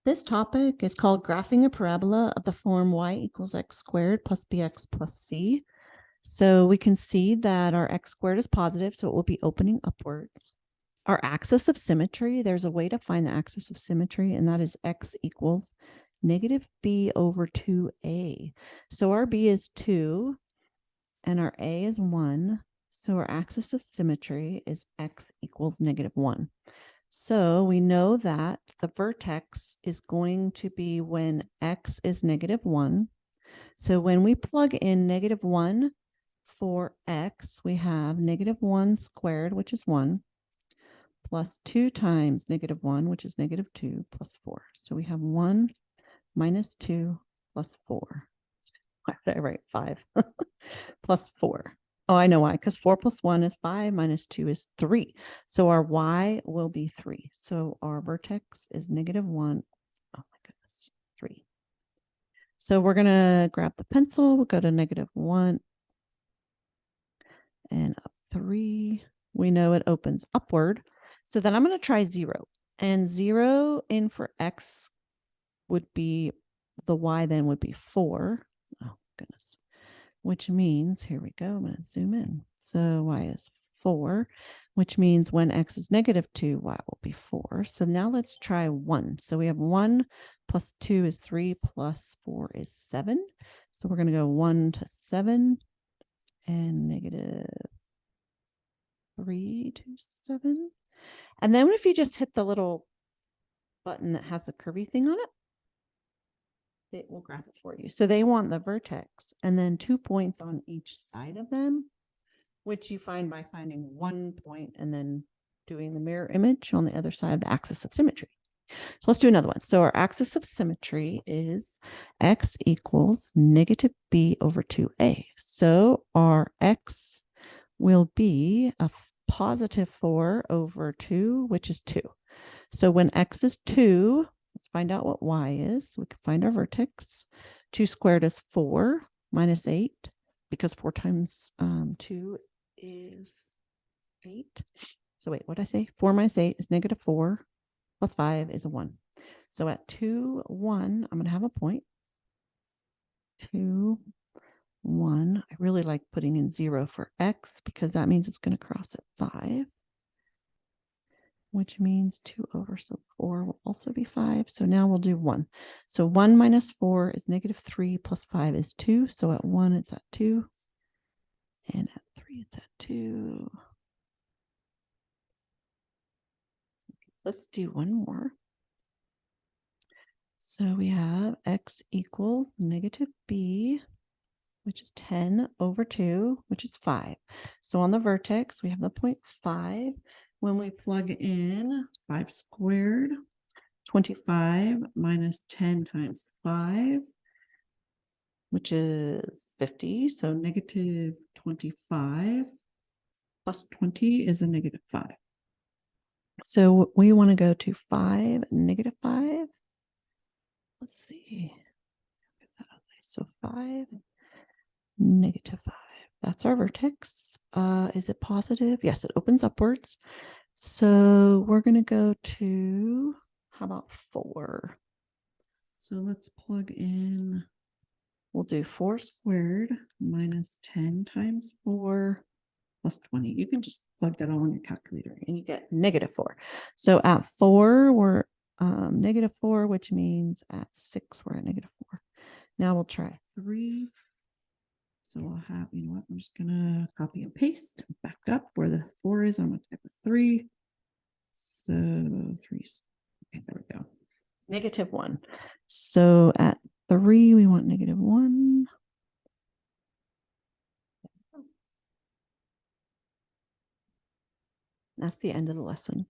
This topic is called graphing a parabola of the form y equals x squared plus bx plus c. So we can see that our x squared is positive, so it will be opening upwards. Our axis of symmetry, there's a way to find the axis of symmetry, and that is x equals negative b over 2a. So our b is 2, and our a is 1. So our axis of symmetry is x equals negative 1. So we know that the vertex is going to be when x is negative 1. So when we plug in negative 1 for x, we have negative 1 squared, which is 1, plus 2 times negative 1, which is negative 2, plus 4. So we have 1 minus 2 plus 4. Why did I write 5? Plus 4. Oh, I know why, because 4 plus 1 is 5, minus 2 is 3. So our y will be 3. So our vertex is negative 1. Oh my goodness, 3. So we're going to grab the pencil. We'll go to negative 1 and up 3. We know it opens upward. So then I'm going to try 0. And 0 in for x would be, the y then would be 4. Oh, goodness. Which means, here we go, I'm going to zoom in. So y is 4, which means when x is negative 2, y will be 4. So now let's try 1. So we have 1 plus 2 is 3 plus 4 is 7. So we're going to go 1 to 7 and negative 3 to 7. And then if you just hit the little button that has the curvy thing on it, it will graph it for you. So they want the vertex and then 2 points on each side of them, which you find by finding 1 point and then doing the mirror image on the other side of the axis of symmetry. So let's do another one. So our axis of symmetry is x equals negative b over 2a. So our x will be a positive 4 over 2, which is 2. So when x is 2, let's find out what y is. We can find our vertex. 2 squared is 4 minus 8, because 4 times 2 is 8. So wait, what did I say? 4 minus 8 is negative 4, plus 5 is a 1. So at 2, 1, I'm going to have a point. 2, 1. I really like putting in 0 for x because that means it's going to cross at 5. Which means 2 over, so 4 will also be 5. So now we'll do 1. So 1 minus 4 is negative 3 plus 5 is 2. So at 1, it's at 2. And at 3, it's at 2. Let's do one more. So we have x equals negative b, which is 10 over 2, which is 5. So on the vertex, we have the point 5. When we plug in 5 squared, 25 minus 10 times 5, which is 50. So negative 25 plus 20 is a negative 5. So we want to go to 5, negative 5. Let's see. So 5, negative 5. That's our vertex. Is it positive? Yes, it opens upwards. So we're going to go to, how about 4? So let's plug in, we'll do 4 squared minus 10 times 4 plus 20. You can just plug that all in your calculator and you get negative 4. So at 4, we're negative 4, which means at 6, we're at negative 4. Now we'll try 3. So I'll have, you know what, I'm just going to copy and paste back up where the 4 is. I'm going to type a 3. So 3, okay, there we go. Negative 1. So at 3, we want negative 1. That's the end of the lesson.